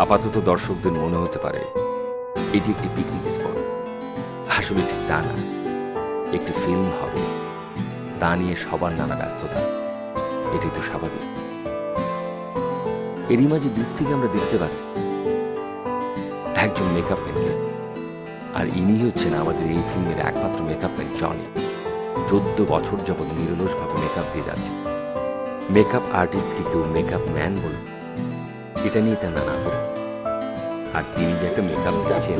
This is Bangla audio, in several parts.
আপাতত দর্শকদের মনে হতে পারে এটি একটি পিকনিক স্পট। আসলে ঠিক তা না, একটি ফিল্ম হবে, তা নিয়ে সবার নানা ব্যস্ততা। এটাই তো স্বাভাবিক। এরই মাঝে দূর থেকে আমরা দেখতে পাচ্ছি একজন মেকআপ ম্যানকে, আর ইনি হচ্ছেন আমাদের এই ফিল্মের একমাত্র মেকআপ ম্যান জনি। 14 বছর যাবৎ নিরলসভাবে মেকআপ দিয়ে যাচ্ছে। মেকআপ আর্টিস্টকে কেউ মেকআপ ম্যান বলবে, এটা নিয়ে তার নানা আপত্তি। আর তিনি যে একটা মেকআপ দিচ্ছেন,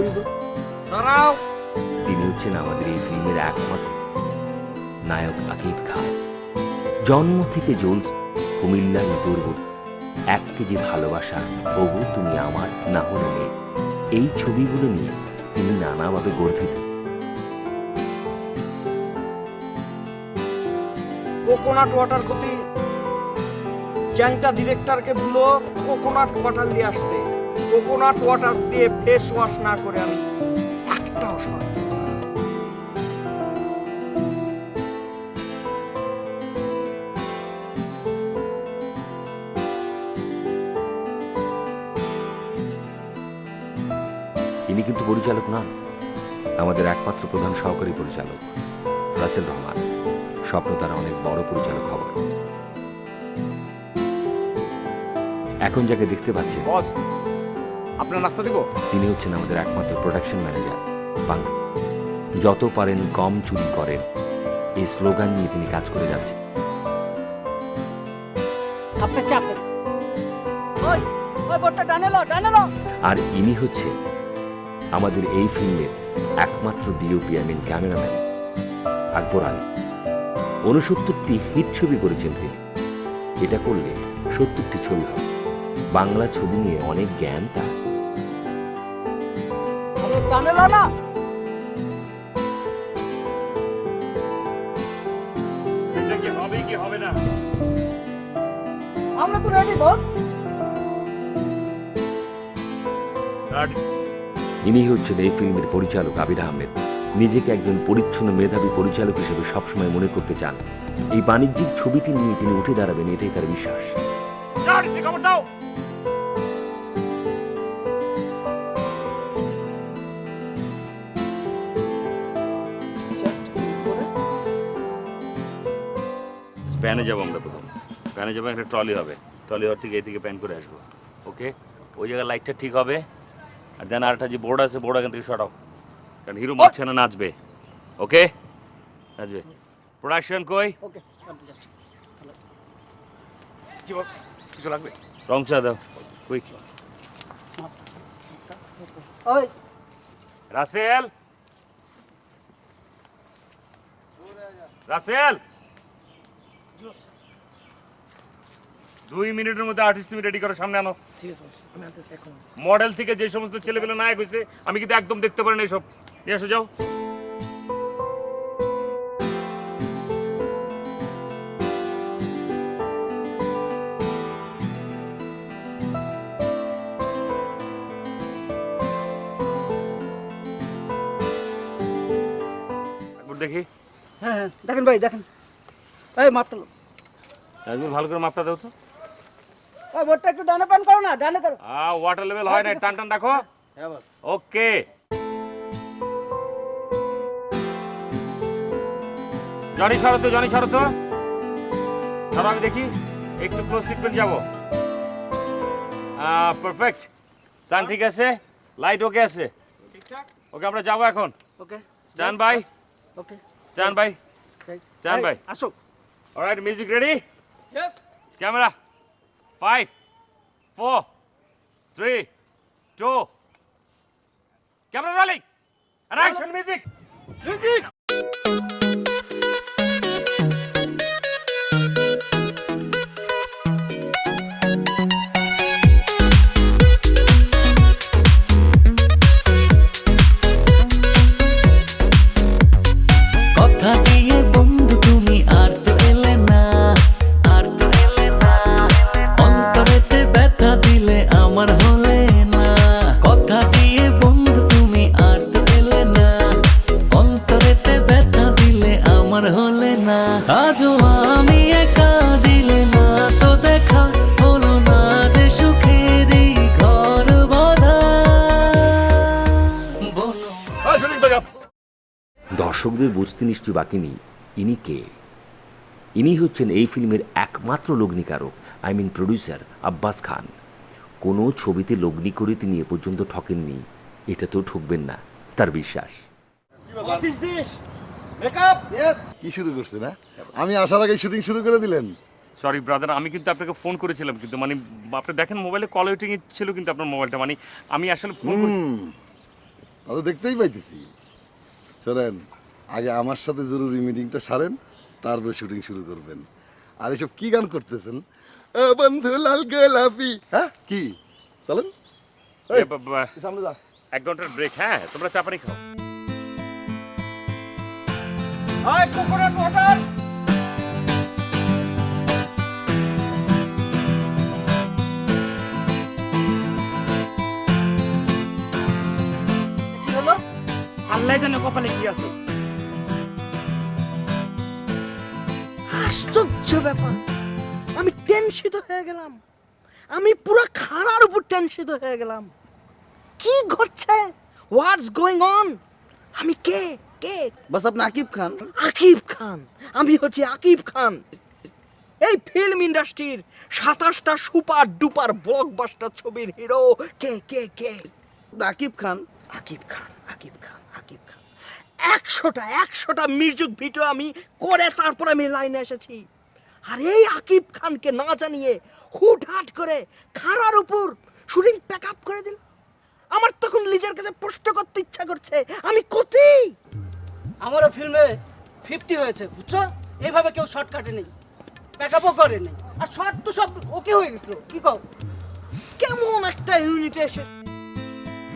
তিনি হচ্ছেন আমাদের এই ফিল্মের একমাত্র নায়ক আকিব খান। জন্ম থেকে জ্বলছে কুমিল্লার দুর্বল 1 কেজি ভালোবাসা, ওগো তুমি আমার না হলে নেই। এই ছবিগুলো নিয়ে তিনি নানাভাবে গর্বিত। কোকোনাট ওয়াটার কপি চ্যাংটা ডিরেক্টরকে বলো কোকোনাট ওয়াটার দিয়ে আসতে। কোকোনাট ওয়াটার দিয়ে ফেস ওয়াশ না করে আমি একটাও সর। ইনি কিন্তু পরিচালক নন, আমাদের একমাত্র প্রধান সহকারী পরিচালক রাসেল রহমান। স্বপ্ন তারা অনেক বড় পরিচালক হবার। এখন যাকে দেখতে পাচ্ছেন বস, আপনার নাস্তা দিব? তিনি হচ্ছেন আমাদের একমাত্র প্রোডাকশন ম্যানেজার বাংলা। যত পারেন কম চুরি করেন, এই স্লোগান নিয়ে তিনি কাজ করে যাচ্ছেন। আপনি চাপ দেন। ওই ওই বোটটা ডানে লো, ডানে লো। আর ইনি হচ্ছে আমাদের এই ফিল্মের একমাত্র DOP, I mean cameraman Akbar Ali. 69টি হিট ছবি করেছেন তিনি। এটা করলে 70টি ছবি হবে। বাংলা ছবি নিয়ে অনেক জ্ঞান তার। আরে ডানে লো না। এটা কি হবে কি হবে না? আমরা তো রেডি বস। ইনি হচ্ছেন এই ফিল্মের পরিচালক আবির আহমেদ। নিজেকে একজন পরিচ্ছন্ন মেধাবী পরিচালক হিসেবে সবসময় মনে করতে চান। এই বাণিজ্যিক ছবিটি নিয়ে তিনি উঠে দাঁড়াবেন, এটাই তার বিশ্বাস। খবর দাও। স্প্যানে যাবো আমরা প্রথম। স্প্যানে যাবো, একটা ট্রলি হবে। ট্রলি হওয়ার থেকে এই থেকে প্যান করে আসবো। ওকে, ওই জায়গায় লাইটটা ঠিক হবে। আর দেন আরেকটা যে বোর্ড আছে, বোর্ড এখান থেকে সরাও, কারণ হিরো মাঝখানে নাচবে। ওকে, নাচবে। প্রোডাকশন কই? ওকে, আমি যাচ্ছি। জি বস, কিছু লাগবে? রং চা দাও, কুইক। ওই রাসেল, রাসেল, 2 মিনিটের মধ্যে আর্টিস্ট তুমি রেডি করো, সামনে আনো। ঠিক আছে বস, আমি আনতেছি এখন। মডেল থেকে যে সমস্ত ছেলেপেলে নায়ক হয়েছে, আমি কিন্তু একদম দেখতে পারি না এইসব। নিয়ে এসো, যাও। একবার দেখি। হ্যাঁ হ্যাঁ, দেখেন ভাই দেখেন। এই মাপটা লো। একবার ভালো করে মাপটা দাও তো। ওই বোটটা একটু ডানে প্যান করো না, ডানে করো। ওয়াটার লেভেল হয় না, টান টান রাখো। হ্যাঁ বস। ওকে, জনি সরো তো, জনি সরো তো। সরো, আমি দেখি। একটু ক্লোজ ট্রিটমেন্ট যাবো। পারফেক্ট। সান ঠিক আছে, লাইট ওকে আছে। ঠিকঠাক। ওকে, আমরা যাবো এখন। Okay, stand by, okay, stand by, stand by. আসো। Alright, music ready? Yes. Camera 5 4 3 2 camera rolling and action music. Music. কথা দিয়ে বন্ধু তুমি আর তো এলে না, অন্তরেতে ব্যথা দিলে আমার হলে না। কথা দিয়ে বন্ধু তুমি আর তো এলে না, অন্তরেতে ব্যথা দিলে আমার হলে না। আজও আমি একা, দিলে না তো দেখা, হলো না যে সুখেরই ঘর। Shooting backup. দর্শকদের বুঝতে নিশ্চয় বাকি নেই ইনি কে। ইনি হচ্ছেন এই ফিল্মের একমাত্র লগ্নিকারক, আই মিন প্রডিউসার আব্বাস খান। কোনো ছবিতে লগ্নি করে তিনি এ পর্যন্ত ঠকেননি, এটা তো ঠকবেন না তার বিশ্বাস। What is this? Makeup? কি শুরু করছে না? আমি আসার আগে শুটিং শুরু করে দিলেন। সরি ব্রাদার, আমি কিন্তু আপনাকে ফোন করেছিলাম, কিন্তু মানে আপনি দেখেন মোবাইলে কল ওয়েটিং ছিল কিন্তু আপনার মোবাইলটা, মানে আমি আসলে ফোন তো দেখতেই পাইতেছি। শোনেন, আগে আমার সাথে জরুরি মিটিংটা সারেন, তারপরে শুটিং শুরু করবেন। আর এসব কি গান করতেছেন? ও বন্ধু লাল গোলাপি, হ্যাঁ কি চলেন সামনে যা। 1 ঘন্টার ব্রেক। হ্যাঁ, তোমরা চা পানি খাও। Hi, coconut water. কি হলো? আল্লাহ জানে কপালে কি আছে। আশ্চর্য ব্যাপার, আমি টেনশিত হয়ে গেলাম। আমি পুরো খাড়ার উপর টেনশিত হয়ে গেলাম। কি ঘটছে? What's going on? আমি কে কে? বাস আপনি আকিব খান। আকিব খান। আমি হচ্ছি আকিব খান। এই ফিল্ম ইন্ডাস্ট্রির 27টা সুপার ডুপার ব্লকবাস্টার ছবির হিরো কে কে কে? আকিব খান। আকিব খান, আকিব খান, আকিব খান। 100টা মিউজিক ভিডিও আমি করে তারপর আমি লাইনে এসেছি। আর এই আকিব খানকে না জানিয়ে হুটহাট করে খাড়ার উপর শুটিং প্যাক আপ করে দিল। আমার তখন নিজের কাছে প্রশ্ন করতে ইচ্ছা করছে, আমি কতি? আমারও ফিল্মে 50 হয়েছে, বুঝছো? এইভাবে কেউ শর্ট কাটে নেই, ব্যাকআপও করে নেই। আর শর্ট তো সব ওকে হয়ে গেছিল। কি কও? কেমন একটা ইউনিটে এসে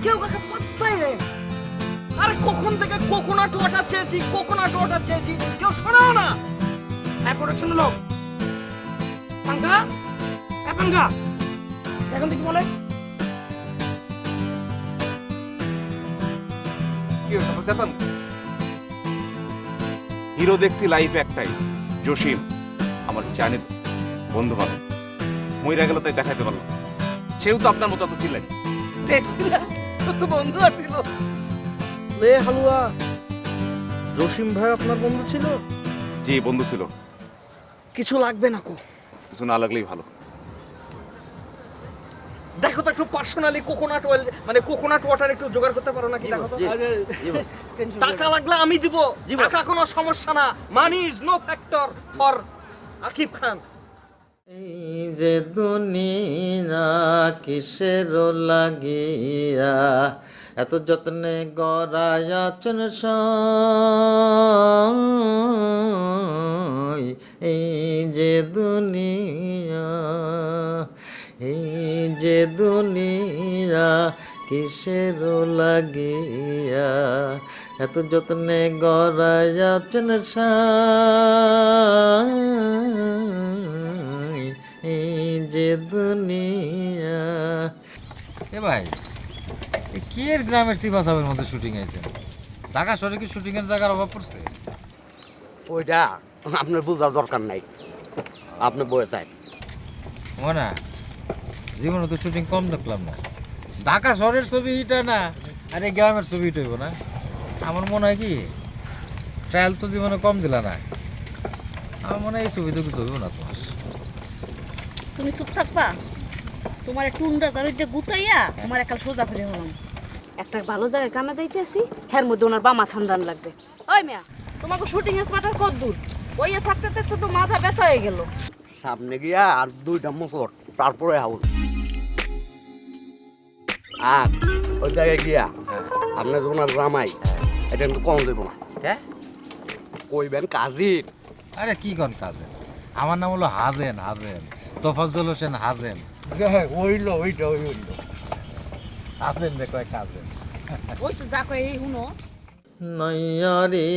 কেউ কাকে পাত্তাই নেই। আরে কখন থেকে কোকোনাট ওয়াটার চেয়েছি, কোকোনাট ওয়াটার চেয়েছি, কেউ শোনাও না। হ্যাঁ, প্রোডাকশন লোক পাঙ্গা, হ্যাঁ পাঙ্গা, এখন থেকে বলে কি হয়েছে চেতন? হিরো দেখছি লাইফে একটাই, জসিম, আমার জানে বন্ধু বান্ধব। মইরা গেল তাই দেখাইতে পারলাম, সেও তো আপনার মতো এত চিল্লাই। দেখছি না, তোর তো বন্ধু আছিল। লে হালুয়া, জসিম ভাই আপনার বন্ধু ছিল? যে বন্ধু ছিল। কিছু লাগবে না কো? কিছু না লাগলেই ভালো। দেখো তো একটু পার্সোনালি কোকোনাট অয়েল মানে কোকোনাট ওয়াটার একটু জোগাড় করতে পারো নাকি? দেখো তো। টাকা লাগলে আমি দিব, টাকা কোনো সমস্যা না। Money is no factor for Akib Khan. এই যে দুনিয়া কিসের লাগিয়া এত যত্নে গড়ায়াচন সই। এই যে দুনিয়া, এই যে দুনিয়া কিসের লাগিয়া এত যত্নে গড়ায়াচন সই। এই যে দুনিয়া। এ ভাই, এ কি এর গ্রামের সিবা সাহেবের মধ্যে শুটিং আছে? ঢাকা শহরে কি শুটিং এর জায়গার অভাব পড়ছে? ওইটা আপনার বোঝার দরকার নাই, আপনি বয়ে থাক। না, জীবনে তো শুটিং কম দেখলাম না। ঢাকা শহরের ছবি এটা না, আর এই গ্রামের ছবি এটা হইব না। আমার মনে হয় কি ট্রায়াল তো জীবনে কম দিলা না। আমার মনে হয় এই ছবি তো কিছু হইব না তোমার। তুমি চুপ থাকবা? তোমার টুন্ডা জারিতে গুতাইয়া তোমার একাল সোজা ফিরে হলাম। একটা ভালো জায়গায় কামে যাইতেছি, হের মধ্যে ওনার বামা ঠান্ডান লাগবে। ওই মিয়া, তোমাকে শুটিং এর স্মার্টার কত দূর? ওইয়া থাকতে থাকতে তো মাথা ব্যথা হয়ে গেল। সামনে গিয়া আর 2টা মোটর, তারপরে হাউল। আর ওই জায়গায় গিয়া আপনার যখন আর জামাই এটা কিন্তু কম দেবো না। হ্যাঁ, কইবেন কাজির। আরে কি কোন কাজে? আমার নাম হলো হাজেন, হাজেন তোফাজ্জল হোসেন হাজেন। ওইলো ওইটা ওইলো হাজেন দেখো এক হাজেন। ওই তো যা কয় এই শুনো। নয়ারে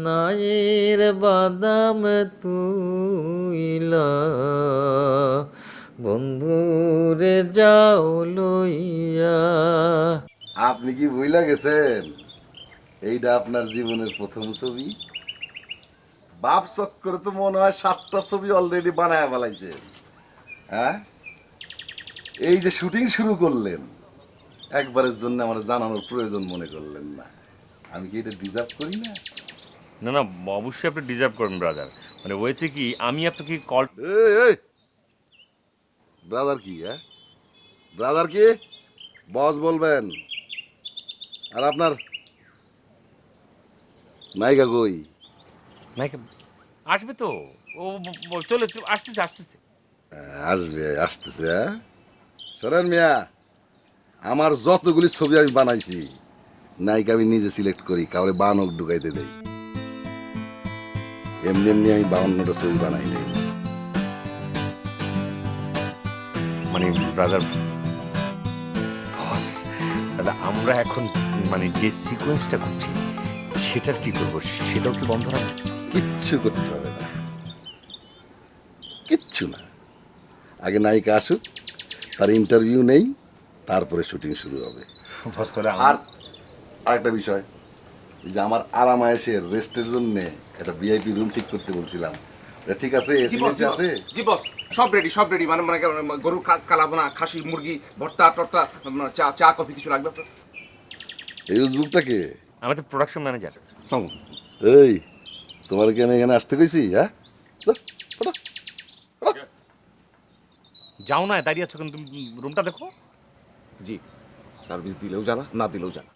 নায়ের বাদাম তুইলা বন্ধুরে যাও লইয়া। আপনি কি ভুইলা গেছেন এইটা আপনার জীবনের প্রথম ছবি? বাপ চক্করে তো মনে হয় 7টা ছবি অলরেডি বানায় ফেলাইছে। হ্যাঁ, এই যে শুটিং শুরু করলেন, একবারের জন্য আমার জানানোর প্রয়োজন মনে করলেন না? আমি কি এটা ডিজার্ভ করি না? না না, অবশ্যই আপনি ডিজার্ভ করেন ব্রাদার। মানে হয়েছে কি, আমি আপনাকে কল ব্রাদার কি? হ্যাঁ, ব্রাদার কি? বস বলবেন। আর আপনার নায়িকা কই? নায়িকা আসবে তো, ও চলে আসতেছে আসতেছে। আসবে, আসতেছে। হ্যাঁ, শোনেন মিয়া, আমার যতগুলি ছবি আমি বানাইছি, নায়িকা আমি নিজে সিলেক্ট করি, কাউরে বানক ঢুকাইতে দেই। এমনি এমনি আমি 52টা ছবি বানাই নাই। মানে ব্রাদার বস, দাদা আমরা এখন মানে যে সিকোয়েন্সটা করছি সেটার কি করবো, সেটাও কি বন্ধ রাখবো? কিচ্ছু করতে হবে না, কিচ্ছু না। আগে নায়িকা আসুক, তার ইন্টারভিউ নেই, তারপরে শুটিং শুরু হবে। বস তাহলে আর আরেকটা বিষয়, এই যে আমার আরামায়েশের রেস্টের জন্য একটা ভিআইপি রুম ঠিক করতে বলছিলাম, এটা ঠিক আছে? এসএমএস আছে? জি বস, সব রেডি সব রেডি। মানে মানে গরু কালাবোনা, খাসি, মুরগি, ভর্তা টর্তা, চা চা কফি কিছু লাগবে আপনার? এই উজবুকটাকে আমাদের প্রোডাকশন ম্যানেজার। এই, তোমার কি আমি এখানে আসতে কইছি? হ্যাঁ, যাও না, দাঁড়িয়ে আছো, কিন্তু রুমটা দেখো। জি, সার্ভিস দিলেও জানা, না দিলেও জানা।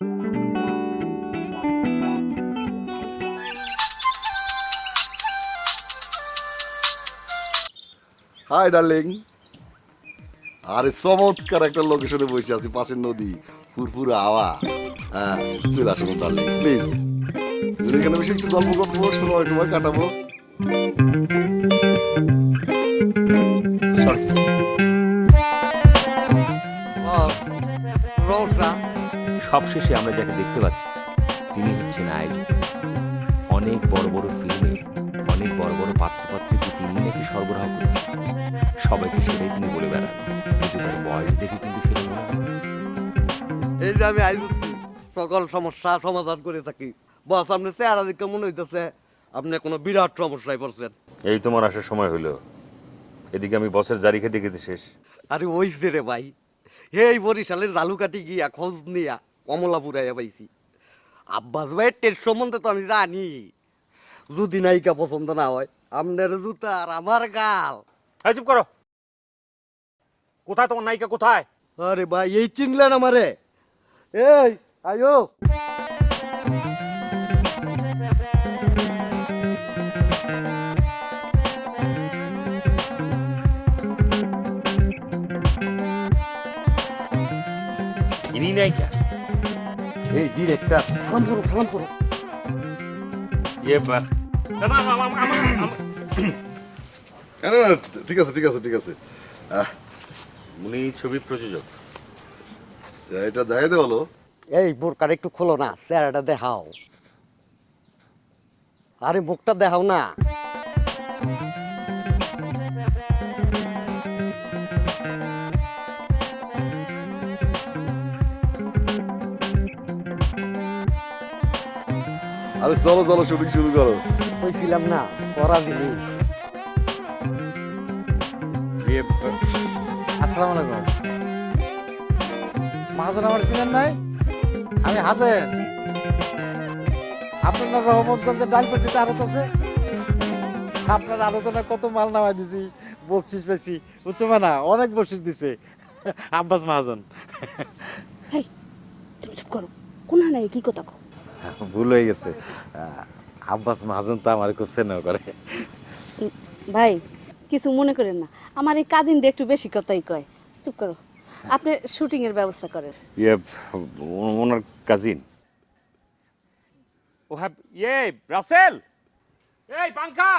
Hi darling. আরে চমৎকার একটা লোকেশনে বসে আছি, পাশের নদী, ফুরফুরা হাওয়া। হ্যাঁ, চলে আসুন ডার্লিং প্লিজ। এখানে বসে একটু গল্প করবো, সময় কাটাবো। সবশেষে আমরা যাকে দেখতে পাচ্ছি তিনি হচ্ছেন আয়োজক। অনেক বড় বড় ফিল্মে অনেক বড় বড় পাত্রপাত্রীকে তিনি নাকি সরবরাহ করেন, সবাইকে সেটাই তিনি বলে বেড়ান, কিন্তু তার বয়স দেখে কিন্তু সেটা মনে হয় না। এই যে আমি আইজ সকল সমস্যা সমাধান করে থাকি। বস, আপনি চেহারা দেখে মনে হইতেছে আপনি কোনো বিরাট সমস্যায় পড়ছেন। এই তোমার আসার সময় হলো, এদিকে আমি বসের জারি খেতে খেতে শেষ। আরে ওইছে রে ভাই, এই বরিশালের জালুকাটি গিয়া খোঁজ নিয়া কমলাপুরাইয়া পাইছি। আব্বাস ভাইয়ের টেস্ট সম্বন্ধে তো আমি জানি। যদি নায়িকা পছন্দ না হয়, আপনার জুতা আর আমার গাল। এই চুপ করো, কোথায় তোমার নায়িকা কোথায়? আরে ভাই, এই চিনলেন আমারে? এই আয়ো। ইনি নায়িকা? এই ডিরেক্টর, সালাম করো সালাম করো। না না, ঠিক আছে, ঠিক আছে, ঠিক আছে। উনি ছবির প্রযোজক। এটা দেখাই দে হলো। এই বোরকার একটু খোলো না, চেহারাটা দেখাও। আরে মুখটা দেখাও না। আরে চলো চলো, শুটিং শুরু করো। কইছিলাম না, করা জিনিস। আসসালামু আলাইকুম। মহাজন আমার চিনেন নাই? আমি হাজের। আপনার রহমতগঞ্জের ডালপট্টিতে আড়ত আছে, আপনার আলোচনা কত মাল নামাই দিছি, বকশিস পেয়েছি, বুঝছো না? অনেক বকশিস দিছে আব্বাস মহাজন। হেই, তুমি চুপ করো, কোন নাই কি কথা কও? ভুল হয়ে গেছে, আব্বাস মহাজন তো আমার খুব স্নেহ করে। ভাই, কিছু মনে করেন না, আমার এই কাজিনটা একটু বেশি কথাই কয়। চুপ করো, আপনি শুটিং এর ব্যবস্থা করেন। ওনার কাজিন। ও হ্যাঁ, রাসেল, এই পাঙ্খা।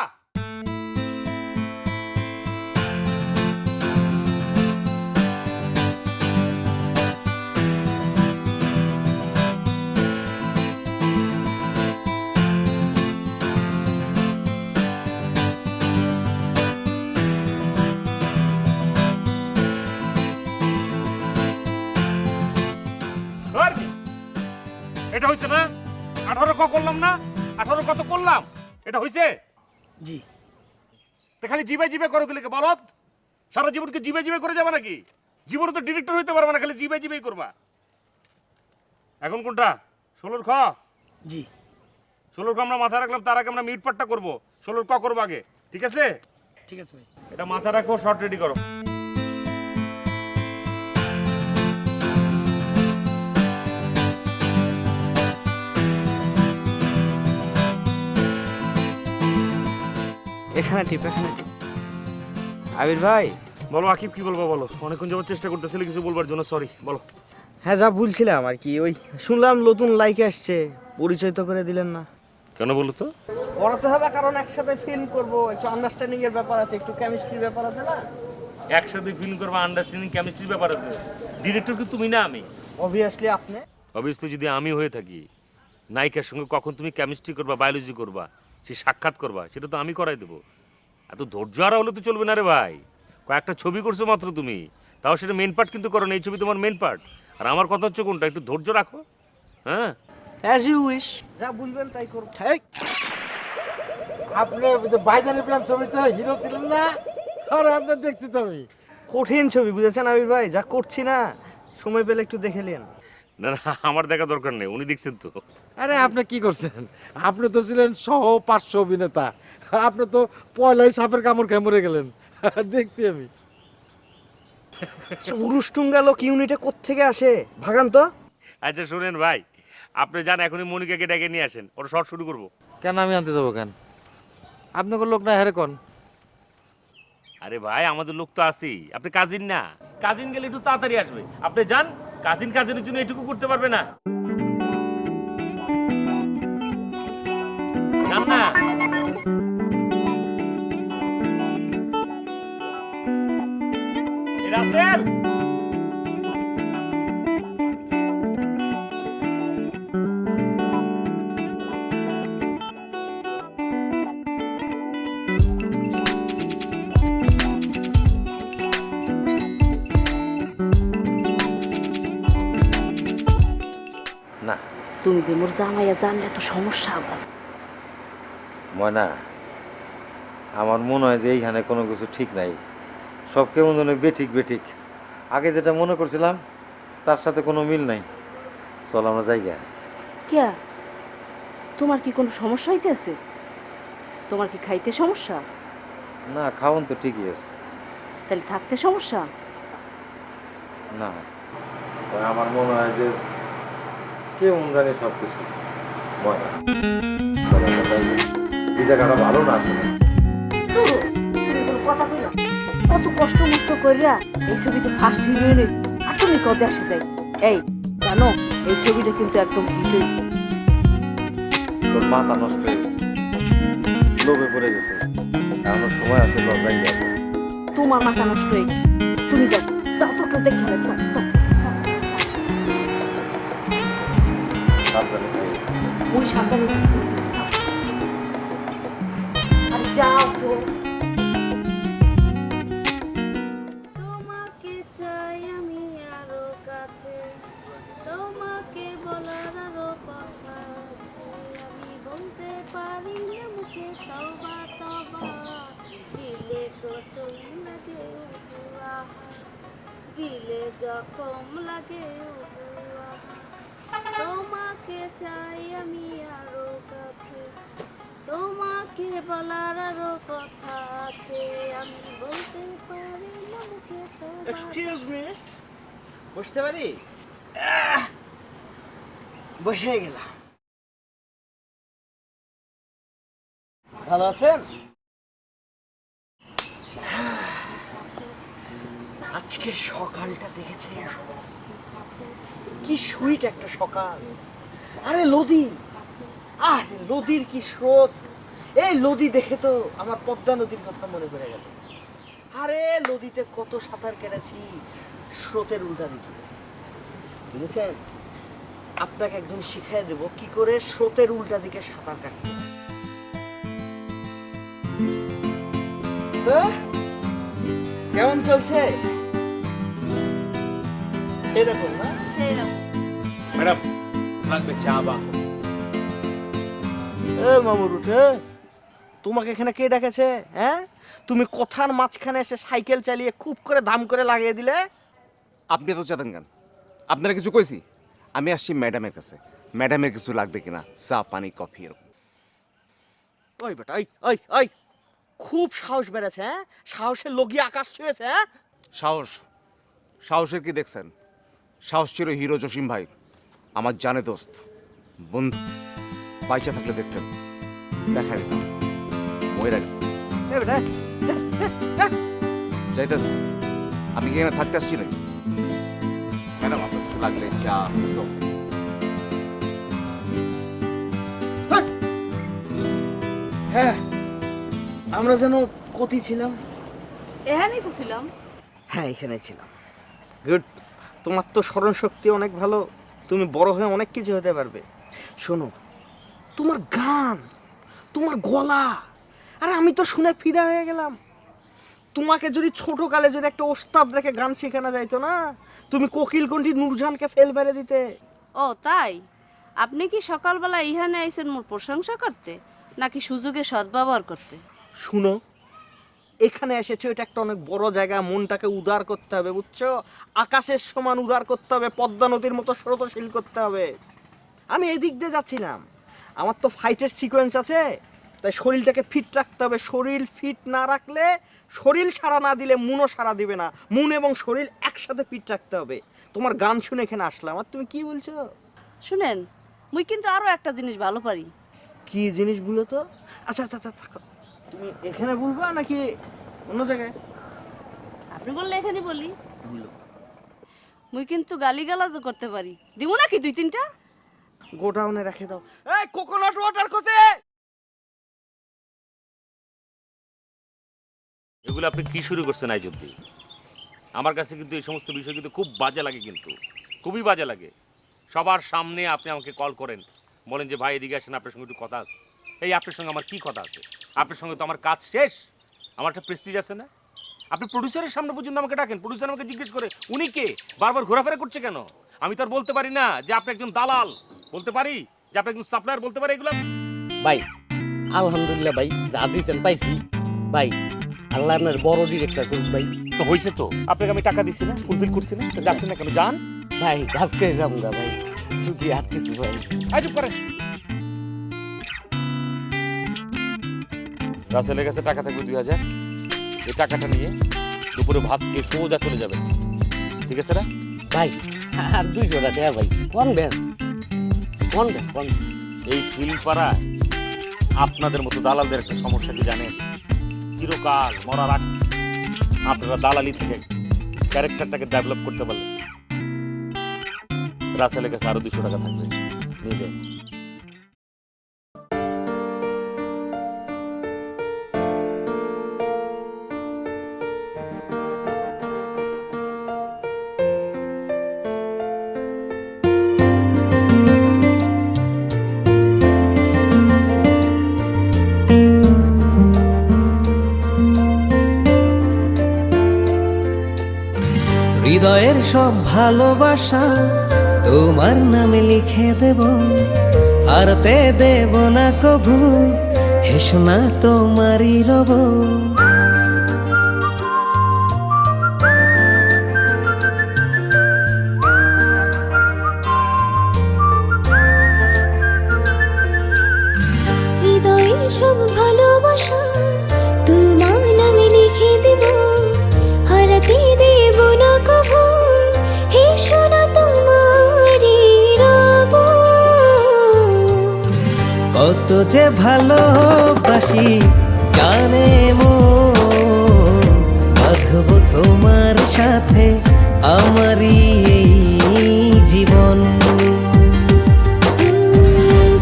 এটা হইছে না? 18 করলাম না? 18 কত করলাম? এটা হইছে? জি। তে খালি জিবে জিবে করো কি লিখে বলত? সারা জীবন কি জিবে জিবে করে যাবে নাকি? জীবনে তো ডিরেক্টর হইতে পারবে না, খালি জিবাই জিবাই করবা। এখন কোনটা 16 খ? জি 16 খ আমরা মাথা রাখলাম, তার আগে আমরা মিট পাটটা করবো। 16 ক করবো আগে, ঠিক আছে? ঠিক আছে ভাই। এটা মাথা রাখো, শর্ট রেডি করো। এখানে টিপ, এখানে টিপ। আবির ভাই, বলো আকিব, কি বলবো বলো। অনেকক্ষণ যাবত চেষ্টা করতেছিলে কিছু বলবার জন্য, সরি বলো। হ্যাঁ যা ভুলছিলাম আর কি, ওই শুনলাম নতুন লাইক আসছে, পরিচয় তো করে দিলেন না। কেন বলো তো? পড়াতে হবে, কারণ একসাথে ফিল্ম করব, একটু আন্ডারস্ট্যান্ডিং এর ব্যাপার আছে, একটু কেমিস্ট্রির ব্যাপার আছে না। একসাথে ফিল্ম করবা, আন্ডারস্ট্যান্ডিং, কেমিস্ট্রির ব্যাপার আছে। ডিরেক্টর কি তুমি না আমি? অবভিয়াসলি আপনি। অবভিয়াসলি যদি আমি হয়ে থাকি, নায়িকার সঙ্গে কখন তুমি কেমিস্ট্রি করবা, বায়োলজি করবা, সে সাক্ষাৎ করবা, সেটা তো আমি করাই দেবো। এত ধৈর্য হারা হলে তো চলবে না রে ভাই। কয়েকটা ছবি করছো মাত্র তুমি, তাও সেটা মেন পার্ট কিন্তু করো না। এই ছবি তোমার মেন পার্ট, আর আমার কথা হচ্ছে কোনটা, একটু ধৈর্য রাখো। হ্যাঁ, অ্যাজ ইউ উইশ, যা বলবেন তাই করব। ঠিক। আপনি বাইদানি প্রেম ছবিতে হিরো ছিলেন না? আরে আপনার দেখছি তো আমি। কঠিন ছবি বুঝেছেন আবির ভাই, যা করছি না, সময় পেলে একটু দেখে নেন। না না, আমার দেখা দরকার নেই, উনি দেখছেন তো। আরে আপনি কি করছেন? আপনি তো ছিলেন সহ পার্শ্ব অভিনেতা, আপনি তো পয়লাই সাপের কামড় খেয়ে মরে গেলেন, দেখছি আমি। উরুষ্টুঙ্গা লোক ইউনিটে কোত্থেকে আসে, ভাগান তো। আচ্ছা শুনেন ভাই, আপনি যান এখনই মনিকাকে ডেকে নিয়ে আসেন, ওরা শর্ট শুরু করবো। কেন আমি আনতে যাবো কেন? আপনাকে লোক না হেরে কোন? আরে ভাই, আমাদের লোক তো আছেই, আপনি কাজিন না, কাজিন গেলে একটু তাড়াতাড়ি আসবে। আপনি যান, কাজিন কাজিনের জন্য এটুকু করতে পারবে না? যান না। এ রাসেল, না তুমি যে মোর জামাইয়া জানলে তো সমস্যা আবার। ময়না, আমার মনে হয় যে এইখানে কোনো কিছু ঠিক নাই, সব কেমন যেন বেঠিক বেঠিক। আগে যেটা মনে করছিলাম তার সাথে কোনো মিল নাই। চল আমরা জায়গা। কে, তোমার কি কোনো সমস্যা হইতেছে? তোমার কি খাইতে সমস্যা? না, খাওয়ান তো ঠিকই আছে। তাহলে থাকতে সমস্যা? না, তবে আমার মনে হয় যে কেমন জানি সব কিছু। ময়না, চল আমরা জায়গা। এই জায়গাটা ভালো না আসলে। ধুরো, তুমি কোনো কথা কইলা? কত কষ্ট মষ্ট কইরা এই ছবিতে ফার্স্ট হিরোইন, আর তুমি কত আসে যাই। এই জানো, এই ছবিটা কিন্তু একদম হিট হইছে। তোর মাথা নষ্ট হয়ে লোভে পড়ে গেছে। এখনো সময় আছে, তোর জায়গা। তোমার মাথা নষ্ট হয়ে গেছে। তুমি যাও, যাও তো কেউ দেখে যাও, যাও, যাও। সাবধানে খাইস। ওই সাবধানে থাকতে। আরে যাও তো। তোমাকে চাই আমি আরো কাছে, তোমাকে বলার আরো কথা আছে, আমি বলতে পারি না মুখে তওবা তওবা, দিলে প্রচল লাগে উহুয়া, দিলে জখম লাগে উহুয়া, তোমাকে চাই আমি আরো কাছে, তোমাকে বলার আরো কথা আছে, আমি বলতে পারি না মুখে তওবা। এক্সকিউজ মি, বসতে পারি? বসে গেলাম। ভালো আছেন? আজকে সকালটা দেখেছেন? কি সুইট একটা সকাল। আরে লদি, লদির কি স্রোত। এই লদি দেখে তো আমার পদ্মা নদীর কথা মনে পড়ে গেল। আরে নদীতে কত সাঁতার কেটেছি স্রোতের উল্টা দিকে, বুঝেছেন? আপনাকে একদিন শিখিয়ে দেব কি করে স্রোতের উল্টা দিকে সাঁতার কাটতে। কেমন চলছে? সেরকম না? ম্যাডাম লাগবে চা বা এ মামুর উঠে, তোমাকে এখানে কে ডেকেছে? হ্যাঁ, তুমি কথার মাঝখানে এসে সাইকেল চালিয়ে খুব করে দাম করে লাগিয়ে দিলে। আপনি এত চেতেন কেন? আপনারা কিছু কইছি? আমি আসছি ম্যাডামের কাছে, ম্যাডামের কিছু লাগবে কিনা, চা পানি কফি এরকম। ওই বেটা ওই ওই ওই খুব সাহস বেড়েছে, হ্যাঁ? সাহসের লগি আকাশ ছুঁয়েছে, হ্যাঁ? সাহস, সাহসের কি দেখছেন? সাহস ছিল হিরো জসিম ভাই, আমার জানে দোস্ত বন্ধু, বাইচা থাকলে দেখতেন, দেখা দিতাম। মহিলা এ বেটা যাইতেছে, আপনি কি এখানে থাকতে আসছি নাকি? ম্যাডাম আপনার কিছু লাগলে চা কফি। হ্যাঁ, আমরা যেন কতি ছিলাম। এখানেই তো ছিলাম। হ্যাঁ, এখানে ছিলাম। গুড। তোমার তো স্মরণ শক্তি অনেক ভালো, তুমি বড় হয়ে অনেক কিছু হতে পারবে। শোনো, তোমার গান, তোমার গলা, আরে আমি তো শুনে ফিদা হয়ে গেলাম। তোমাকে যদি ছোটকালে যদি একটা ওস্তাদ রেখে গান শেখানো যাইতো না, তুমি কোকিলকণ্ঠী নূরজাহানকে ফেল মেরে দিতে। ও তাই? আপনি কি সকালবেলা ইহানে আইছেন মোর প্রশংসা করতে নাকি সুযোগে সদ্ব্যবহার করতে? শুনো, এখানে এসেছো, এটা একটা অনেক বড় জায়গা, মনটাকে উদার করতে হবে, বুঝছো? আকাশের সমান উদার করতে হবে, পদ্মা নদীর মতো স্রোতশীল করতে হবে। আমি এদিক দিয়ে যাচ্ছিলাম, আমার তো ফাইটের সিকোয়েন্স আছে, তাই শরীরটাকে ফিট রাখতে হবে। শরীর ফিট না রাখলে, শরীর সাড়া না দিলে মনও সাড়া দিবে না। মন এবং শরীর একসাথে ফিট রাখতে হবে। তোমার গান শুনে এখানে আসলাম, আর তুমি কি বলছো? শুনেন, মুই কিন্তু আরো একটা জিনিস ভালো পারি। কি জিনিস বলো তো? আচ্ছা আচ্ছা আচ্ছা, থাকো। তুমি এখানে বলবা নাকি অন্য জায়গায়? আপনি বললে এখানে বলি। বলো। মুই কিন্তু গালিগালাজও করতে পারি, দিব নাকি 2-3টা? গোডাউনে রেখে দাও। এই কোকোনাট ওয়াটার কোতে? এগুলো আপনি কি শুরু করছেন আইজুদ্দি? আমার কাছে কিন্তু এই সমস্ত বিষয় কিন্তু খুব বাজে লাগে, কিন্তু খুবই বাজে লাগে। সবার সামনে আপনি আমাকে কল করেন, বলেন যে ভাই এদিকে আসেন, আপনার সঙ্গে একটু কথা আছে। এই আপনার সঙ্গে আমার কি কথা আছে? আপনার সঙ্গে তো আমার কাজ শেষ, আমার একটা প্রেস্টিজ আছে না? আপনি প্রডিউসারের সামনে পর্যন্ত আমাকে ডাকেন, প্রডিউসার আমাকে জিজ্ঞেস করে উনি কে, বারবার ঘোরাফেরা করছে কেন? আমি তো আর বলতে পারি না যে আপনি একজন দালাল, বলতে পারি যে আপনি একজন সাপ্লায়ার, বলতে পারি এগুলো? ভাই আলহামদুলিল্লাহ ভাই, যা দিয়েছেন পাইছি ভাই। আল্লাহ আপনার বড় ডিরেক্টর করুন ভাই। তো হয়েছে তো, আপনাকে আমি টাকা দিছি না, ফুলফিল করছি না, তো যাচ্ছেন না কেন? যান ভাই আজকে যাবো না ভাই, শুধু আর কিছু ভাই। আজব করেন। রাসেলের কাছে টাকা থাকবে 2000, এই টাকাটা নিয়ে দুপুরে ভাত খেয়ে সোজা চলে যাবেন, ঠিক আছে না? ভাই আর 200 টাকা ভাই, কোন ব্যান কোন ব্যান কোন? এই ফিল্মপাড়ায় আপনাদের মতো দালালদের একটা সমস্যা কি জানেন? চিরকাল মরার আগ আপনারা দালালি থেকে ক্যারেক্টারটাকে ডেভেলপ করতে পারলেন। রাসেলের কাছে আরো 200 টাকা থাকবে, নিজে হৃদয়ের সব ভালোবাসা তোমার নামে লিখে দেব, হারতে দেব না কভু, হেসো না তোমারই রব। হৃদয়ের সব ভালোবাসা তোমার নামে লিখে দেব, হারাতে দেব না কভু, হেসো না তোমারই রব। কত যে ভালোবাসি জানে মন, বাঁধব তোমার সাথে আমারই এই জীবন।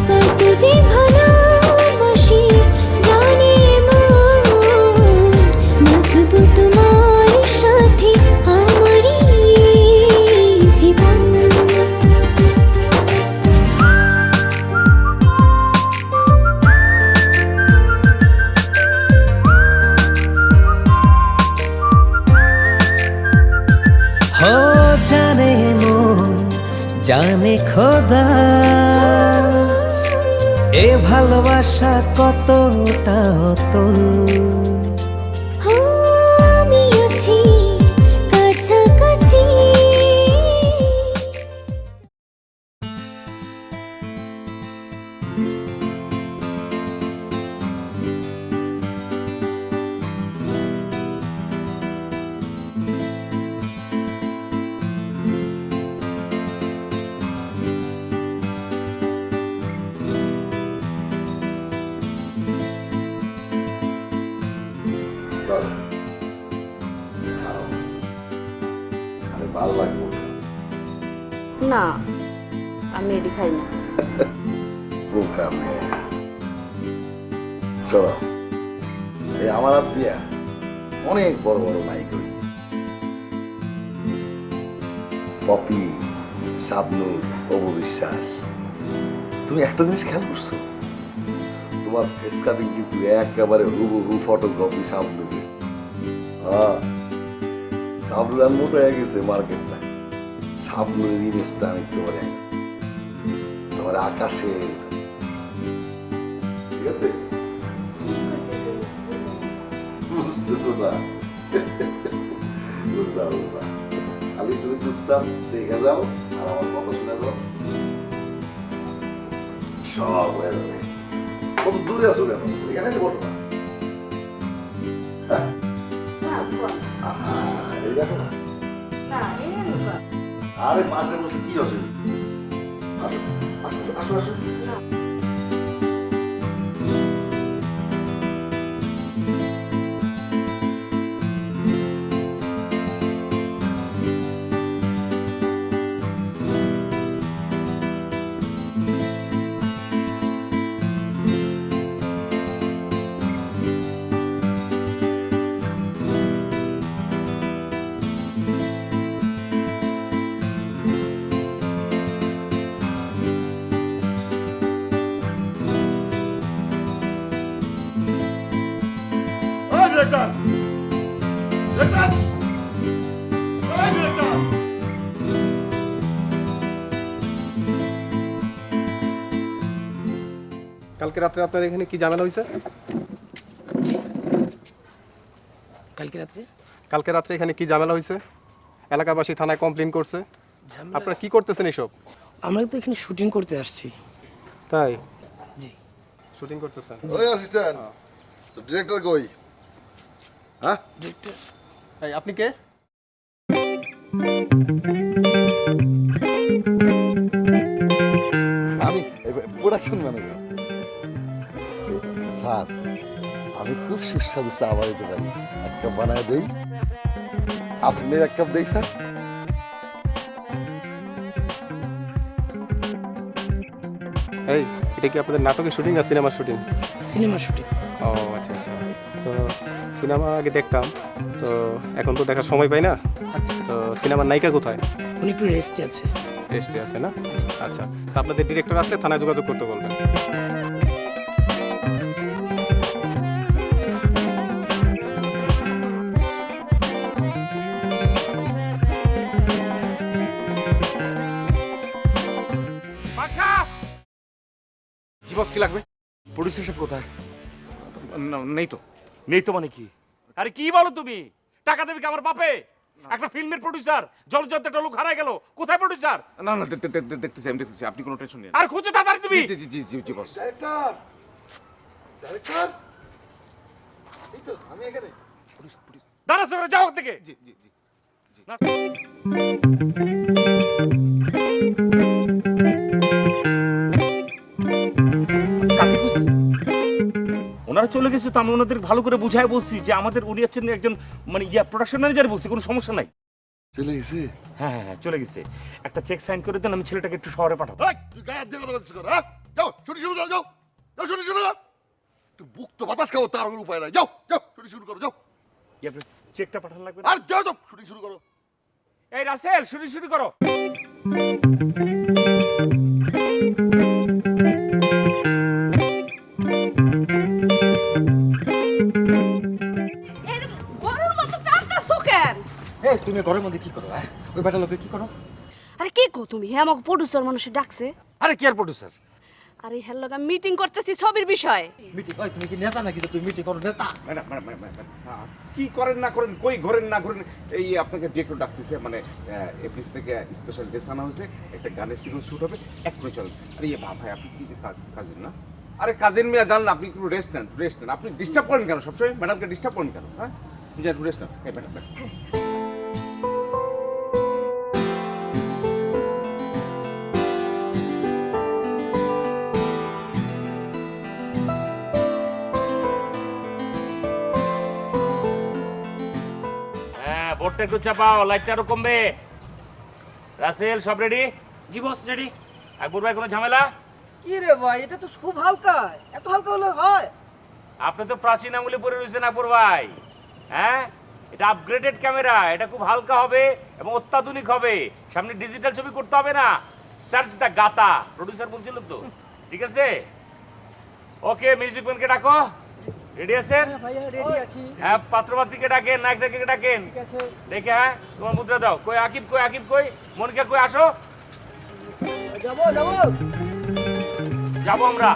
কত যে ভালোবাসি জানে মন, বাঁধব তোমার সাথে আমারই জীবন। हो जाने মন জানে খোদা, এ ভালোবাসা কতটা অতল। আমি আছি কাছাকাছি, না, আমি এটি খাই না। বোকা মেয়ে। শোনো, এই আমার হাত দিয়া অনেক বড় বড় নায়িক হয়েছে। পপি, শাবনূর, অপু বিশ্বাস। তুমি একটা জিনিস খেয়াল করছো? তোমার ফেস কাটিং কিন্তু একেবারে হুবহু ফটোকপি শাবনূরের। হ্যাঁ, শাবনূর মোটা হয়ে গেছে মার্কেটটা। শাবনূরের ইমেজটা আমি তোমার আকাশে, ঠিক আছে? বুঝতেছো না? বুঝলাম না। খালি তুমি চুপচাপ দেখে যাও আর আমার কথা শুনে যাও, সব হয়ে যাবে। কত দূরে আসো কেন? এখানে এসে বসো না। হ্যাঁ, এই দেখো না। আরে পাশে বসে কি আছে? আসো আসো আসো আসো। কালকে রাত্রে আপনাদের এখানে কি ঝামেলা হয়েছে? কালকে রাত্রে এখানে কি ঝামেলা হয়েছে? এলাকাবাসী থানায় কমপ্লেন করছে। আপনারা কি করতেছেন এসব? আমরা তো এখানে শুটিং করতে আসছি। তাই? জি। শুটিং করতেছেন? ওই অ্যাসিস্ট্যান্ট, তো ডিরেক্টর কই? হ্যাঁ, ডিরেক্টর এই আপনি কে? আমি প্রোডাকশন ম্যানেজার। স্যার, আমি খুব সুস্বাদু চা বানাইতে পারি। এক কাপ বানায় দেই? আপনি এক কাপ দেই স্যার? এই, এটা কি আপনাদের নাটকের শুটিং আর সিনেমার শুটিং? Cinema shooting. ও আচ্ছা আচ্ছা। তো সিনেমা আগে দেখতাম, তো এখন তো দেখার সময় পাই না। আচ্ছা, তো সিনেমার নায়িকা কোথায়? উনি একটু রেস্টে আছে। রেস্টে আছে না? আচ্ছা, তা আপনাদের ডিরেক্টর আসলে থানায় যোগাযোগ করতে বলবেন। জীবস কি লাগবে? প্রডিউসার সাহেব কোথায়? নেই তো। নেই তো মানে কি? আরে কি বলো তুমি? টাকা দেবে কি আমার বাপে? একটা ফিল্মের প্রডিউসার জলজন্ত একটা লোক হারায় গেল, কোথায় প্রডিউসার? না না, দেখতেছি, আমি দেখতেছি, আপনি কোনো টেনশন নেই। আর খুঁজে তাড়াতাড়ি তুমি। জি জি জি জি জি বস। ডাইরেক্টর, ডাইরেক্টর, এই তো আমি এখানে। দাঁড়া সরে যাও থেকে। জি জি জি। কাকে খুঁজতেছি? ওনারা চলে গেছে তো আমি ওনাদের ভালো করে বুঝায় বলছি যে আমাদের উনি হচ্ছেন একজন মানে প্রোডাকশন ম্যানেজার, বলছি কোনো সমস্যা নাই। চলে গেছে? হ্যাঁ হ্যাঁ হ্যাঁ, চলে গেছে। একটা চেক সাইন করে দেন, আমি ছেলেটাকে একটু শহরে পাঠাবো। তুই গায়ে হাত দিয়ে কথা বলছিস কেন? হ্যাঁ, যাও শুটিং শুরু করো, যাও যাও শুটিং শুরু করো। তুই বুক তো বাতাস খাবো, তার কোনো উপায় নাই। যাও যাও শুটিং শুরু করো, যাও। চেকটা পাঠানো লাগবে না? আর যাও যাও শুটিং শুরু করো। এই রাসেল, শুটিং শুরু করো। গরুর মতো টানতাছো কেন? এই তুমি ঘরের মধ্যে কি করো? হ্যাঁ, ওই বেটা লোকে কি করো? আরে কি কো তুমি? হ্যাঁ, আমাকে প্রডিউসার মানুষে ডাকছে। আরে কি আর প্রডিউসার? আরে হ্যাঁ, লোক আমি মিটিং করতেছি ছবির বিষয়ে। মিটিং? ওই তুমি কি নেতা নাকি যে তুমি মিটিং করো? নেতা? ম্যাডাম ম্যাডাম ম্যাডাম, কি করেন না করেন, কই ঘোরেন না ঘোরেন, এই আপনাকে ডিরেক্টর ডাকতেছে, মানে এপিস থেকে স্পেশাল ড্রেস আনা হয়েছে, একটা গানের সিকোয়েন্স শুট হবে, এক্ষুনি চলেন। আরে ভাই, আপনি কি কাজিন না? আরে কাজিন মিয়া জানলেন, আপনি একটু রেস্ট নেন, রেস্ট নেন। আপনি ডিস্টার্ব করেন কেন সবসময়? ম্যাডামকে ডিস্টার্ব করেন কেন? হ্যাঁ, নিজে একটু রেস্ট নেন। এই ম্যাডাম হ্যাঁ, বোর্ডটা একটু চাপাও, লাইটটা আরো কমবে। রাসেল সব রেডি? জি বস রেডি। আকবর ভাই কোনো ঝামেলা? কি রে ভাই, এটা তো খুব হালকা, এত হালকা হলে হয়? আপনি তো প্রাচীন আঙুলে পরে রয়েছেন আকবর ভাই। হ্যাঁ, এটা আপগ্রেডেড ক্যামেরা, এটা খুব হালকা হবে এবং অত্যাধুনিক হবে। সামনে ডিজিটাল ছবি করতে হবে না। সার্চ দা গাতা, প্রডিউসার বলছিল তো। ঠিক আছে, ওকে। মিউজিক ম্যানকে ডাকো। রেডি আছেন? ভাইয়া রেডি আছি। হ্যাঁ, পাত্রপাত্রীকে ডাকেন, নায়ককে ডাকেন। ঠিক আছে। দেখে হ্যাঁ, তোমার মুদ্রা দাও। কই আকিব, কই আকিব, কই মনিকা, কই আসো। যাবো যাবো যাবো আমরা।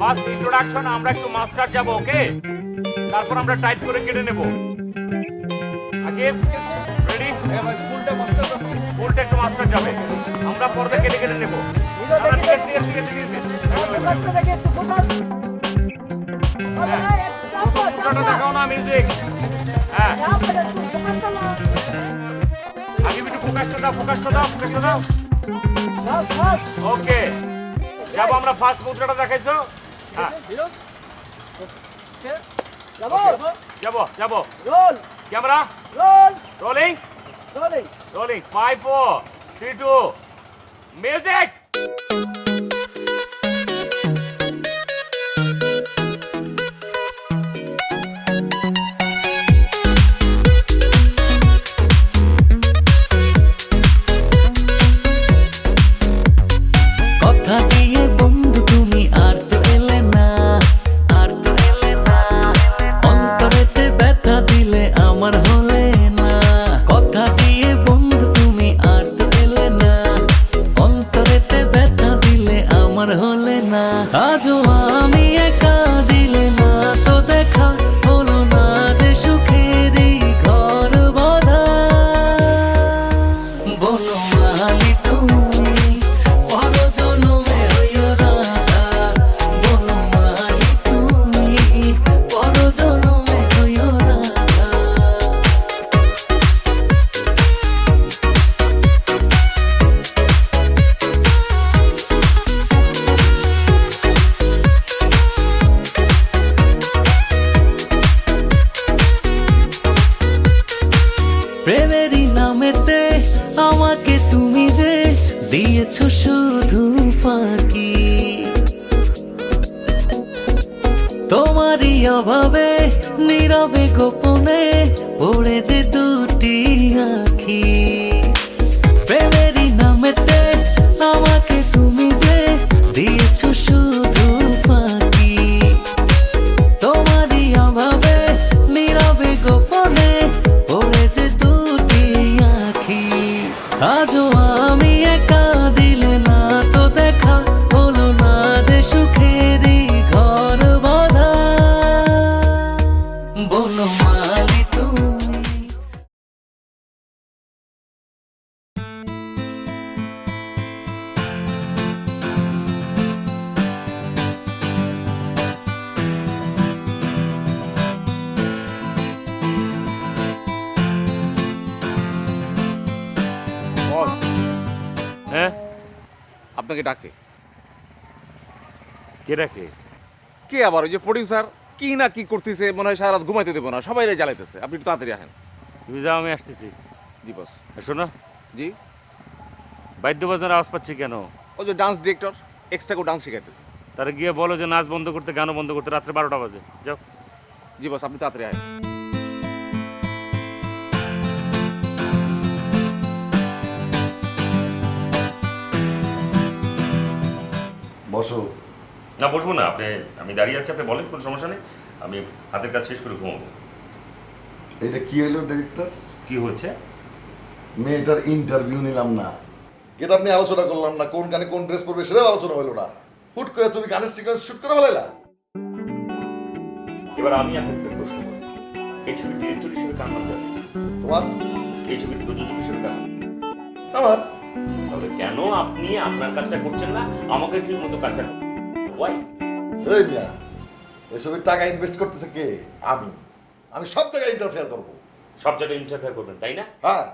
ফার্স্ট ইন্ট্রোডাকশন আমরা একটু মাস্টার যাব, ওকে? তারপর আমরা টাইট করে কেটে নেব। আকিব রেডি? ফুলটা একটু মাস্টার যাবে, আমরা পর্দা কেটে কেটে নেব। ঠিক আছে ঠিক আছে ঠিক আছে ঠিক আছে। ফোকাসটা দেখে একটু ফোকাস। ফোকাসটা দেখাও না মিউজিক। হ্যাঁ, আকিব একটু ফোকাসটা দাও, ফোকাসটা দাও, ফোকাসটা দাও। ওকে, যাবো আমরা। ফার্স্ট মুদ্রাটা দেখাইছো? হ্যাঁ, যাবো যাবো যাবো। Roll camera roll rolling rolling. Rolling 5 4 3 2 music. কথা দিয়ে বন্ধু তুমি আর তো এলে না, অন্তরেতে ব্যথা দিলে আমার হলে না। কথা দিয়ে বন্ধু তুমি আর তো এলে না, অন্তরেতে ব্যথা দিলে আমার হলে না। আজও আমি একা, দিলে না তো দেখা হলো না যে সুখেরই ঘর বাঁধা। বনমালী তুমি পর জনমে হইও রাধা, বনমালী তুমি পর জনমে হইও রাধা। প্রেমেরই নামেতে আমাকে তুমি যে দিয়েছো শুধু ফাঁকি, তোমারই অভাবে নীরবে গোপনে পড়ে যে দুটি আঁখি। প্রেমেরই নামেতে আমাকে তুমি যে দিয়েছো শুধু ফাঁকি, তোমারই অভাবে নীরবে গোপনে পড়ে যে দুটি আঁখি। আজও আমি একা, দিলে না তো দেখা হলো না যে সুখেরই ঘর বাঁধা। বনমালী তুমি। বস হ্যাঁ, আপনাকে ডাকে। কে ডাকে? কে আবার? ওই যে প্রডিউসার কি না কি করতেছে, মনে হয় সারা রাত ঘুমাইতে দেবো না, সবাই জ্বালাইতেছে। আপনি একটু তাড়াতাড়ি আসেন। তুমি যাও, আমি আসতেছি। জি বস। শোনো, জি। বাদ্য বাজার আওয়াজ পাচ্ছি কেন? ওই যে ডান্স ডিরেক্টর এক্সট্রা করে ডান্স শেখাইতেছে। তারা গিয়ে বলো যে নাচ বন্ধ করতে, গানও বন্ধ করতে। রাত্রে 12টা বাজে, যাও। জি বস, আপনি তাড়াতাড়ি আসেন। বসো। না বসবো না, আপনি, আমি দাঁড়িয়ে আছি, আপনি বলেন, কোনো সমস্যা নেই। আমি হাতের কাজ শেষ করে ঘুমাবো। এটা কি হইলো ডিরেক্টর? কি হয়েছে? মেয়েটার ইন্টারভিউ নিলাম না, এটা আপনি আলোচনা করলাম না, কোন গানে কোন ড্রেস পরবে সেটাও আলোচনা হলো না। হুট করে তুমি গানের সিকোয়েন্স শুট করে ফেলাইলা। এবার আমি আপনাকে একটা প্রশ্ন করি, এই ছবির ডিরেক্টর হিসেবে কার নাম জানেন? তোমার? এই ছবির প্রযোজক হিসেবে কার নাম? আমার। তাহলে কেন আপনি আপনার কাজটা করছেন না, আমাকে ঠিক মতো কাজটা করছেন? ওয়াই? এই মিয়া, এসবের টাকা ইনভেস্ট করতেছে কে? আমি। আমি সব জায়গায় ইন্টারফেয়ার করবো। সব জায়গায় ইন্টারফেয়ার করবেন, তাই না? হ্যাঁ।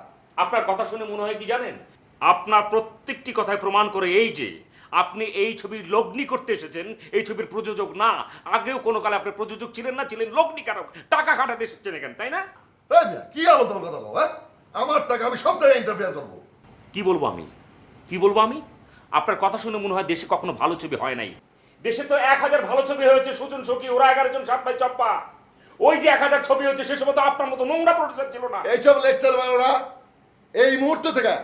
আপনার কথা শুনে মনে হয় কি জানেন, আপনার প্রত্যেকটি কথায় প্রমাণ করে এই যে আপনি এই ছবির লগ্নি করতে এসেছেন, এই ছবির প্রযোজক না। আগেও কোনো কালে আপনি প্রযোজক ছিলেন না, ছিলেন লগ্নিকারক, টাকা খাটাতে এসেছেন এখানে, তাই না? এই মিয়া, কি আবল তাবল কথা বলো? হ্যাঁ, আমার টাকা, আমি সব জায়গায় ইন্টারফেয়ার করবো। কি বলবো আমি আপনার কথা শুনে মনে হয় দেশে কখনো ভালো ছবি হয় নাই। দেশে তো 1000 ভালো ছবি হয়েছে, সুজন সখী, ওরা 11 জন, 7 ভাই চপ্পা। ওই যে 1000 ছবি হয়েছে সে সময় তো আপনার মতো নোংরা প্রডিউসার ছিল না। এইসব লেকচার মারো না, এই মুহূর্ত থেকে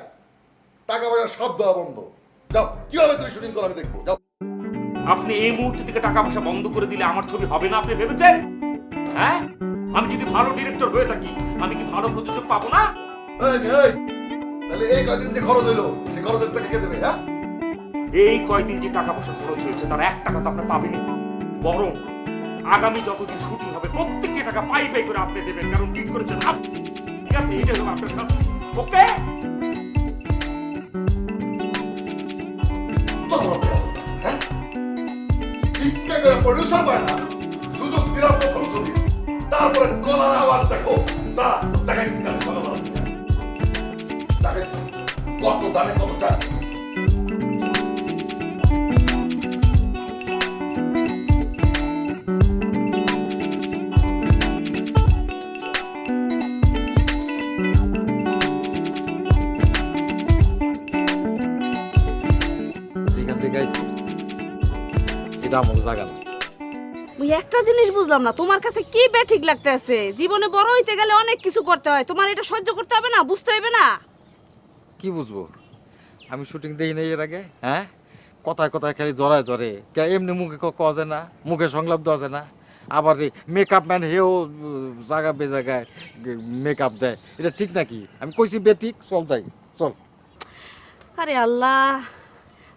টাকা পয়সা সব দেওয়া বন্ধ। যাও, কিভাবে তুমি শুটিং করো আমি দেখবো। যাও। আপনি এই মুহূর্তে থেকে টাকা পয়সা বন্ধ করে দিলে আমার ছবি হবে না আপনি ভেবেছেন? হ্যাঁ, আমি যদি ভালো ডিরেক্টর হয়ে থাকি আমি কি ভালো প্রযোজক পাবো না? তাহলে এই কয়দিন যে খরচ হইলো সেই খরচের টাকা কে দেবে? হ্যাঁ, এই কয়দিন যে টাকা পয়সা খরচ হয়েছে তার 1 টাকা তো আপনি পাবেনই, বরং আগামী যতদিন শুটিং হবে প্রত্যেকটি টাকা পাই করে আপনি দেবেন, কারণ ঠিক করেছেন আপনি। ঠিক আছে, এই যে আপনার সাথে ওকে। হ্যাঁ, ইচ্ছা করে প্রডিউসার পায় না, সুযোগ দিলাম প্রথম ছবি, তারপরে গলার আওয়াজ দেখো, দাঁড়া দেখাইছি না কত দামে কত চায়। যেখান থেকে আইছি এটা আমার জায়গা না। মুই একটা জিনিস বুঝলাম না, তোমার কাছে কি ঠিক লাগতেছে? জীবনে বড় হইতে গেলে অনেক কিছু করতে হয়, তোমার এটা সহ্য করতে হবে না? বুঝতে হবে না? কি বুঝবো, আমি শুটিং দেখি নাই এর আগে। হ্যাঁ, কথায় কথায় খালি জড়ায় ধরে, কে এমনি মুখে কওয়া যায় না, মুখে সংলাপ দেওয়া যায় না। আবার মেকআপ ম্যান হেও জায়গা বেজায়গায় মেকআপ দেয়, এটা ঠিক নাকি? আমি কইছি বে ঠিক, চল যাই চল। আরে আল্লাহ,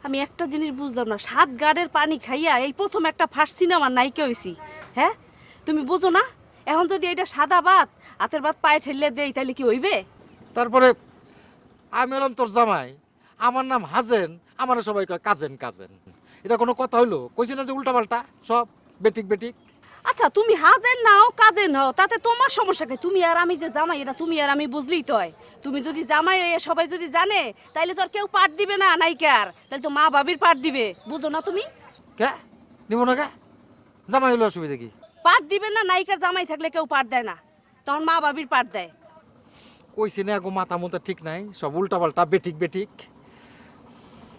আমি একটা জিনিস বুঝলাম না, 7 গাড়ের পানি খাইয়া এই প্রথম একটা ফার্স্ট সিনেমার নায়িকা হইছি। হ্যাঁ, তুমি বুঝো না? এখন যদি এটা সাদা ভাত হাতের ভাত পায়ে ঠেললে দেই তাহলে কি হইবে? তারপরে আমি হলাম তোর জামাই, আমার নাম হাজেন, আমার সবাই কয় কাজেন কাজেন। এটা কোনো কথা হইলো? কইছি না যে উল্টাপাল্টা সব বেটিক বেটিক। আচ্ছা, তুমি হাজের নাও কাজের নাও, তাতে তোমার সমস্যা কি? তুমি আর আমি যে জামাই, এটা তুমি আর আমি বুঝলেই তো হয়। তুমি যদি জামাই হয়ে সবাই যদি জানে তাইলে তো আর কেউ পাঠ দিবে না নায়িকার, তাহলে তো মা বাবির পাঠ দিবে। বুঝো না তুমি? কে নিব না কে? জামাই হইলে অসুবিধা কি? পাঠ দিবে না, নায়িকার জামাই থাকলে কেউ পাঠ দেয় না, তখন মা বাবির পাঠ দেয়। কইছি না গো, মাথা মতো ঠিক নাই, সব উল্টাপাল্টা বেটিক বেটিক।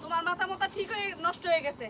তোমার মাথা মাথা ঠিক হয়ে নষ্ট হয়ে গেছে।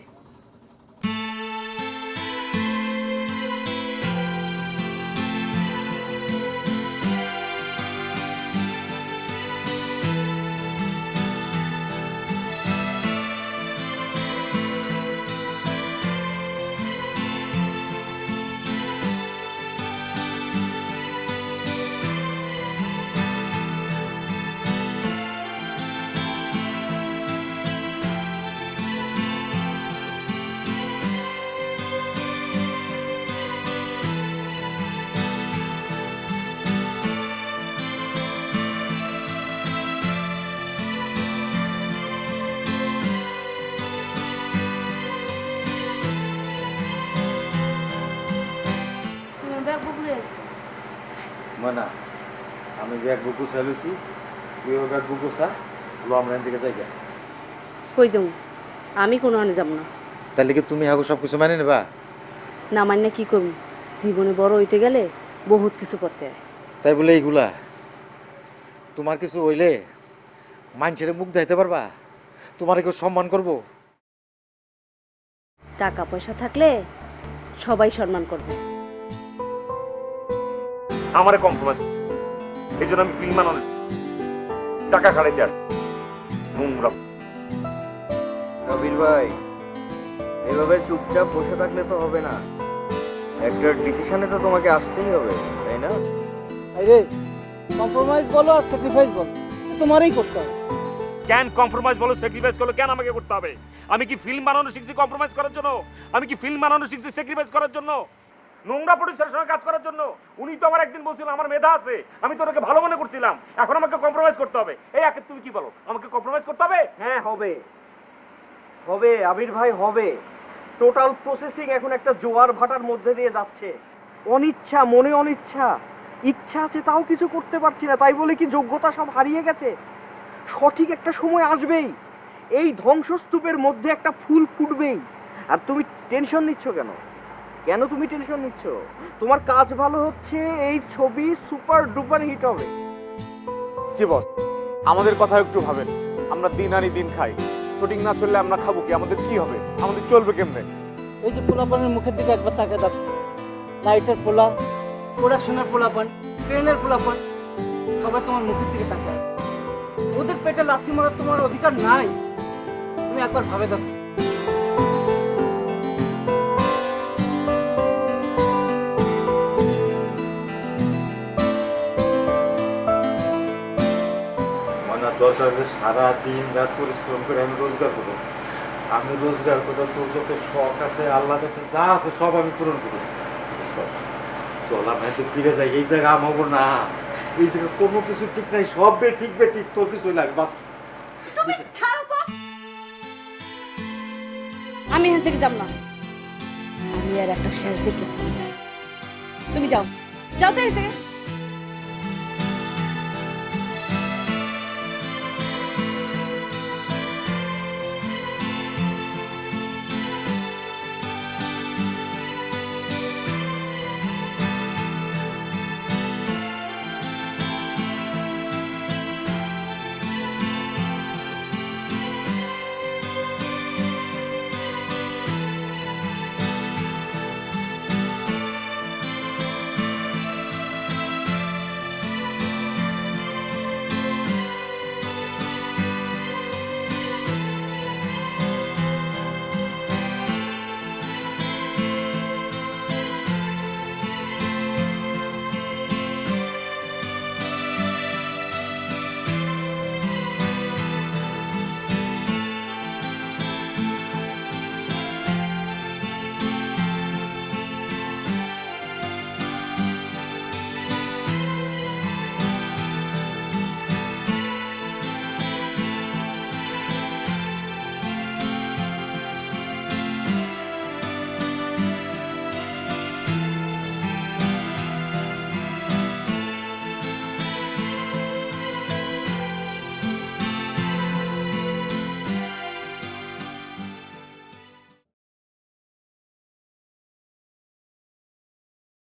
মানা আমি ব্যাগ বুকু চালুছি, তুইও ব্যাগ বুকু চা, লো আমরা এখান থেকে যাই। কই যাও? আমি কোনো আনে যাব না। তাহলে কি তুমি হাগো সব কিছু মানে নেবা? না মানে কি করবো? জীবনে বড় হইতে গেলে বহুত কিছু করতে হয়। তাই বলে এইগুলা তোমার কিছু হইলে মানুষের মুখ দেখাইতে পারবা? তোমার কেউ সম্মান করবো? টাকা পয়সা থাকলে সবাই সম্মান করবে। আমারে কম্প্রোমাইজ, এই জন্য আমি ফিল্ম বানানো টাকা খাড়াইতে আসি। নোংরা রবির ভাই, এভাবে চুপচাপ বসে থাকলে তো হবে না, একটা ডিসিশনে তো তোমাকে আসতেই হবে, তাই না? আরে কম্প্রোমাইজ বলো আর স্যাক্রিফাইস বলো, তোমারই করতে হবে। কেন কম্প্রোমাইজ বলো, স্যাক্রিফাইস করো, কেন আমাকে করতে হবে? আমি কি ফিল্ম বানানো শিখছি কম্প্রোমাইজ করার জন্য? আমি কি ফিল্ম বানানো শিখছি স্যাক্রিফাইস করার জন্য? নোংরা প্রডিউসারের সঙ্গে কাজ করার জন্য? উনি তো আমার একদিন বলছিল আমার মেধা আছে, আমি তো ওনাকে ভালো মনে করছিলাম, এখন আমাকে কম্প্রোমাইজ করতে হবে। এই আকে তুমি কি বলো, আমাকে কম্প্রোমাইজ করতে হবে? হ্যাঁ হবে, হবে আবির ভাই, হবে। টোটাল প্রসেসিং এখন একটা জোয়ার ভাটার মধ্যে দিয়ে যাচ্ছে। অনিচ্ছা, মনে অনিচ্ছা, ইচ্ছা আছে তাও কিছু করতে পারছি না, তাই বলে কি যোগ্যতা সব হারিয়ে গেছে? সঠিক একটা সময় আসবেই, এই ধ্বংসস্তূপের মধ্যে একটা ফুল ফুটবেই। আর তুমি টেনশন নিচ্ছ কেন? কেন তুমি টেনশন নিচ্ছ? তোমার কাজ ভালো হচ্ছে, এই ছবি সুপার ডুপার হিট হবে। জি বস, আমাদের কথা একটু ভাবেন। আমরা দিন আনি দিন খাই, শুটিং না চললে আমরা খাবো কি? আমাদের কি হবে? আমাদের চলবে কেমনে? এই যে পোলাপানের মুখের দিকে একবার তাকে দেখ, লাইটের পোলা, প্রোডাকশনের পোলাপান, ট্রেনের পোলাপান, সবাই তোমার মুখের দিকে তাকে আছে। ওদের পেটে লাথি মারার তোমার অধিকার নাই। তুমি একবার ভাবে দেখো। মানে দরকার হলে সারা দিন রাত পরিশ্রম করে আমি রোজগার করবো। আমি রোজগার করে তোর যত শখ আছে, আল্লাহ কাছে যা আছে সব আমি পূরণ করবো। চল আমি তো ফিরে যাই। এই জায়গা আমাবো না, এই জায়গা কোনো কিছু ঠিক নাই, সব ঠিক তোর কিছুই লাগবে বাস। তুমি ছাড়ো তো, আমি এখান থেকে যাব না। আমি আর একটা শেষ দেখেছি, তুমি যাও যাও তো এখান থেকে।